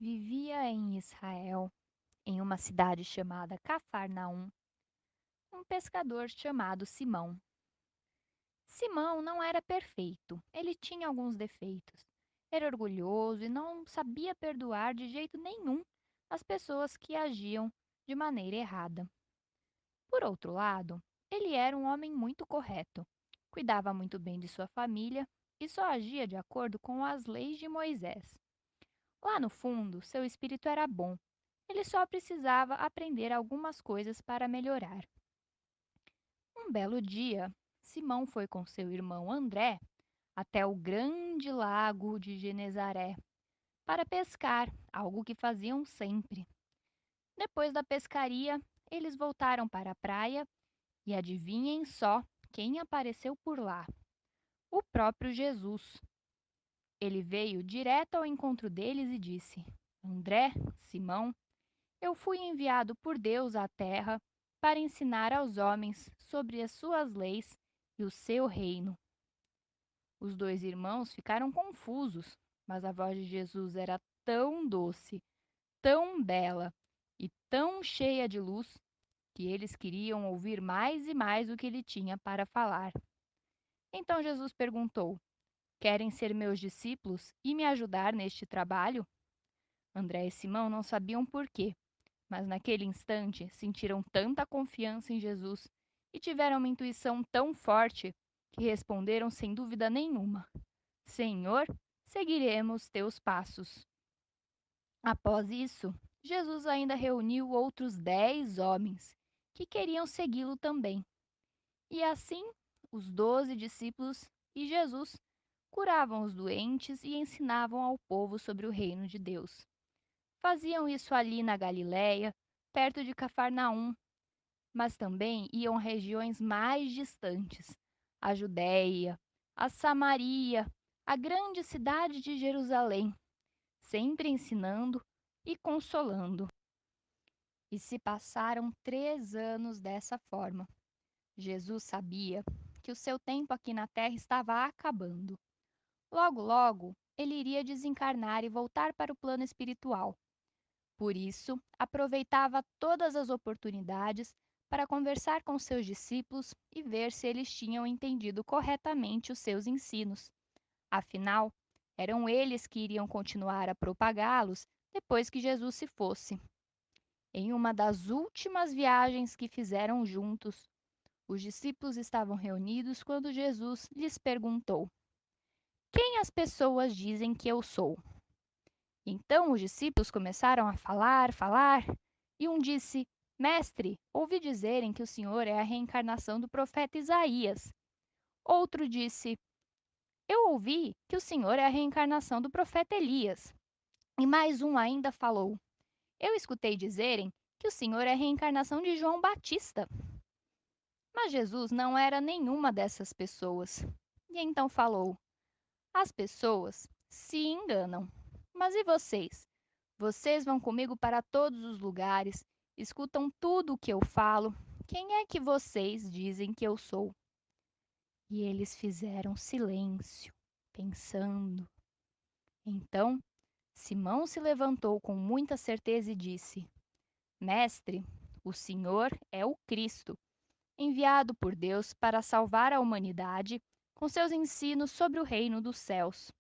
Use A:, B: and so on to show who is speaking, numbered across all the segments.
A: Vivia em Israel, em uma cidade chamada Cafarnaum, um pescador chamado Simão. Simão não era perfeito, ele tinha alguns defeitos. Era orgulhoso e não sabia perdoar de jeito nenhum as pessoas que agiam de maneira errada. Por outro lado, ele era um homem muito correto, cuidava muito bem de sua família e só agia de acordo com as leis de Moisés. Lá no fundo, seu espírito era bom. Ele só precisava aprender algumas coisas para melhorar. Um belo dia, Simão foi com seu irmão André até o grande lago de Genezaré para pescar, algo que faziam sempre. Depois da pescaria, eles voltaram para a praia e adivinhem só quem apareceu por lá: o próprio Jesus. Ele veio direto ao encontro deles e disse: André, Simão, eu fui enviado por Deus à terra para ensinar aos homens sobre as suas leis e o seu reino. Os dois irmãos ficaram confusos, mas a voz de Jesus era tão doce, tão bela e tão cheia de luz que eles queriam ouvir mais e mais o que ele tinha para falar. Então Jesus perguntou: Querem ser meus discípulos e me ajudar neste trabalho? André e Simão não sabiam por quê, mas naquele instante sentiram tanta confiança em Jesus e tiveram uma intuição tão forte que responderam sem dúvida nenhuma: Senhor, seguiremos teus passos. Após isso, Jesus ainda reuniu outros 10 homens que queriam segui-lo também. E assim, os 12 discípulos e Jesus curavam os doentes e ensinavam ao povo sobre o reino de Deus. Faziam isso ali na Galiléia, perto de Cafarnaum, mas também iam a regiões mais distantes, a Judéia, a Samaria, a grande cidade de Jerusalém, sempre ensinando e consolando. E se passaram 3 anos dessa forma. Jesus sabia que o seu tempo aqui na terra estava acabando. Logo, logo, ele iria desencarnar e voltar para o plano espiritual. Por isso, aproveitava todas as oportunidades para conversar com seus discípulos e ver se eles tinham entendido corretamente os seus ensinos. Afinal, eram eles que iriam continuar a propagá-los depois que Jesus se fosse. Em uma das últimas viagens que fizeram juntos, os discípulos estavam reunidos quando Jesus lhes perguntou: Quem as pessoas dizem que eu sou? Então os discípulos começaram a falar, e um disse: Mestre, ouvi dizerem que o Senhor é a reencarnação do profeta Isaías. Outro disse: Eu ouvi que o Senhor é a reencarnação do profeta Elias. E mais um ainda falou: Eu escutei dizerem que o Senhor é a reencarnação de João Batista. Mas Jesus não era nenhuma dessas pessoas. E então falou: As pessoas se enganam. Mas e vocês? Vocês vão comigo para todos os lugares, escutam tudo o que eu falo. Quem é que vocês dizem que eu sou? E eles fizeram silêncio, pensando. Então, Simão se levantou com muita certeza e disse: Mestre, o Senhor é o Cristo, enviado por Deus para salvar a humanidade com seus ensinos sobre o reino dos céus.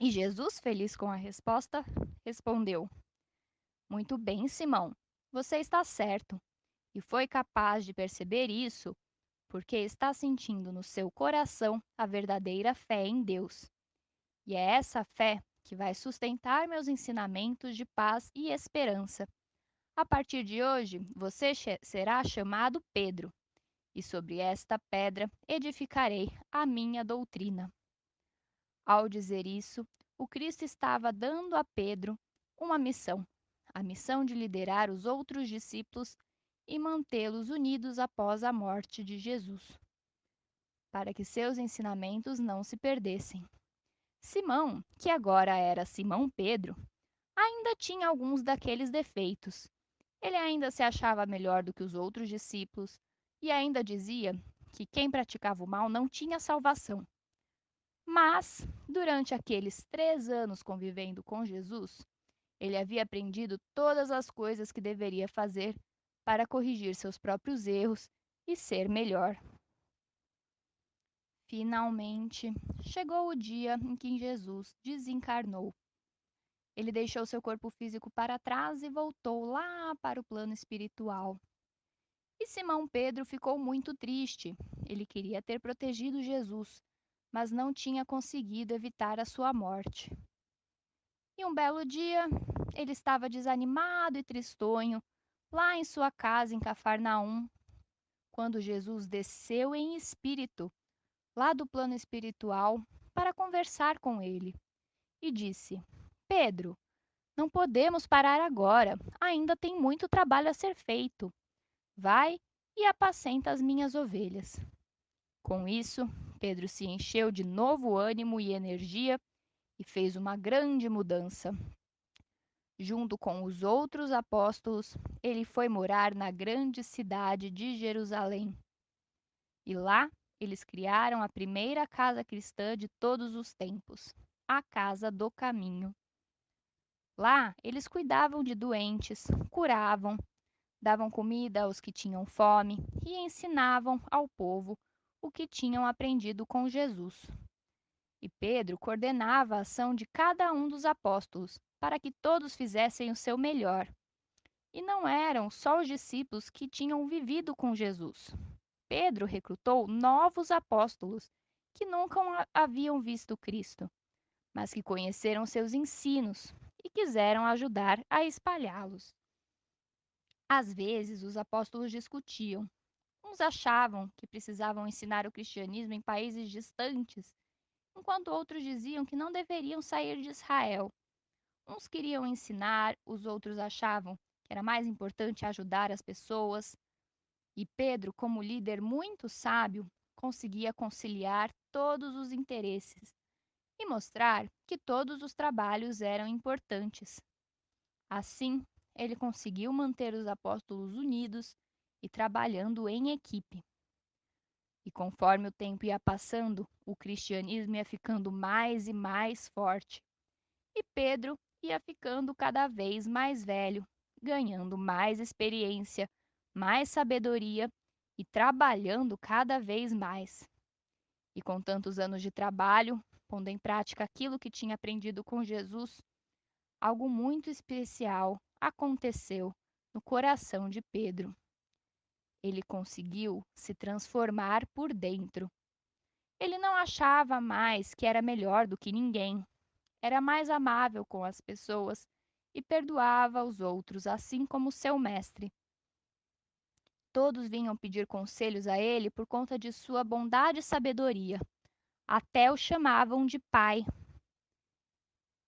A: E Jesus, feliz com a resposta, respondeu: Muito bem, Simão, você está certo e foi capaz de perceber isso porque está sentindo no seu coração a verdadeira fé em Deus. E é essa fé que vai sustentar meus ensinamentos de paz e esperança. A partir de hoje, você será chamado Pedro, e sobre esta pedra edificarei a minha doutrina. Ao dizer isso, o Cristo estava dando a Pedro uma missão, a missão de liderar os outros discípulos e mantê-los unidos após a morte de Jesus, para que seus ensinamentos não se perdessem. Simão, que agora era Simão Pedro, ainda tinha alguns daqueles defeitos. Ele ainda se achava melhor do que os outros discípulos e ainda dizia que quem praticava o mal não tinha salvação. Mas, durante aqueles 3 anos convivendo com Jesus, Ele havia aprendido todas as coisas que deveria fazer para corrigir seus próprios erros e ser melhor. Finalmente, chegou o dia em que Jesus desencarnou. Ele deixou seu corpo físico para trás e voltou lá para o plano espiritual. E Simão Pedro ficou muito triste. Ele queria ter protegido Jesus, mas não tinha conseguido evitar a sua morte. E um belo dia, ele estava desanimado e tristonho, lá em sua casa em Cafarnaum, quando Jesus desceu em espírito, lá do plano espiritual, para conversar com ele, e disse: Pedro, não podemos parar agora, ainda tem muito trabalho a ser feito. Vai e apacenta as minhas ovelhas. Com isso, Pedro se encheu de novo ânimo e energia e fez uma grande mudança. Junto com os outros apóstolos, ele foi morar na grande cidade de Jerusalém. E lá, eles criaram a primeira casa cristã de todos os tempos, a Casa do Caminho. Lá, eles cuidavam de doentes, curavam, davam comida aos que tinham fome e ensinavam ao povo o que tinham aprendido com Jesus. E Pedro coordenava a ação de cada um dos apóstolos para que todos fizessem o seu melhor. E não eram só os discípulos que tinham vivido com Jesus. Pedro recrutou novos apóstolos que nunca haviam visto Cristo, mas que conheceram seus ensinos e quiseram ajudar a espalhá-los. Às vezes, os apóstolos discutiam. Uns achavam que precisavam ensinar o cristianismo em países distantes, enquanto outros diziam que não deveriam sair de Israel. Uns queriam ensinar, os outros achavam que era mais importante ajudar as pessoas. E Pedro, como líder muito sábio, conseguia conciliar todos os interesses e mostrar que todos os trabalhos eram importantes. Assim, ele conseguiu manter os apóstolos unidos e trabalhando em equipe. E conforme o tempo ia passando, o cristianismo ia ficando mais e mais forte. E Pedro ia ficando cada vez mais velho, ganhando mais experiência, mais sabedoria e trabalhando cada vez mais. E com tantos anos de trabalho, pondo em prática aquilo que tinha aprendido com Jesus, algo muito especial aconteceu no coração de Pedro. Ele conseguiu se transformar por dentro. Ele não achava mais que era melhor do que ninguém. Era mais amável com as pessoas e perdoava os outros, assim como seu mestre. Todos vinham pedir conselhos a ele por conta de sua bondade e sabedoria. Até o chamavam de pai.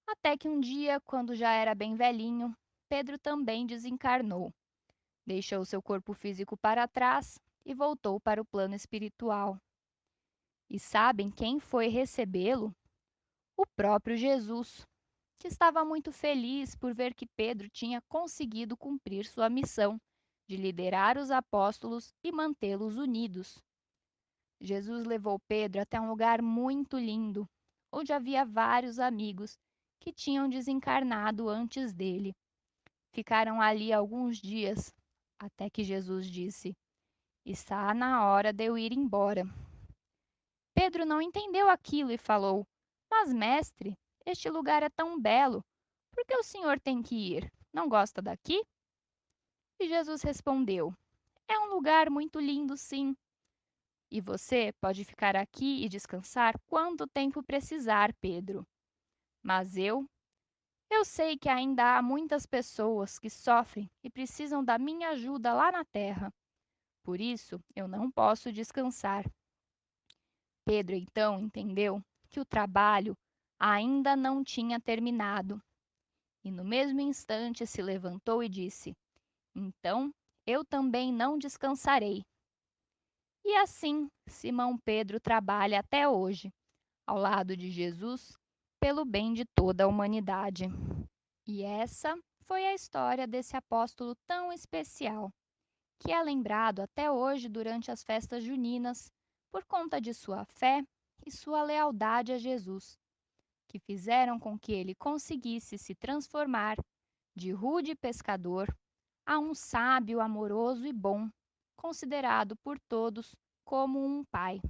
A: Até que um dia, quando já era bem velhinho, Pedro também desencarnou. Deixou seu corpo físico para trás e voltou para o plano espiritual. E sabem quem foi recebê-lo? O próprio Jesus, que estava muito feliz por ver que Pedro tinha conseguido cumprir sua missão de liderar os apóstolos e mantê-los unidos. Jesus levou Pedro até um lugar muito lindo, onde havia vários amigos que tinham desencarnado antes dele. Ficaram ali alguns dias, até que Jesus disse: Está na hora de eu ir embora. Pedro não entendeu aquilo e falou: Mas, mestre, este lugar é tão belo. Por que o senhor tem que ir? Não gosta daqui? E Jesus respondeu: É um lugar muito lindo, sim. E você pode ficar aqui e descansar quanto tempo precisar, Pedro. Mas eu sei que ainda há muitas pessoas que sofrem e precisam da minha ajuda lá na terra. Por isso, eu não posso descansar. Pedro então entendeu que o trabalho ainda não tinha terminado e, no mesmo instante, se levantou e disse: Então eu também não descansarei. E assim, Simão Pedro trabalha até hoje, ao lado de Jesus, pelo bem de toda a humanidade. E essa foi a história desse apóstolo tão especial, que é lembrado até hoje durante as festas juninas por conta de sua fé e sua lealdade a Jesus, que fizeram com que ele conseguisse se transformar De rude pescador a um sábio amoroso e bom, considerado por todos como um pai.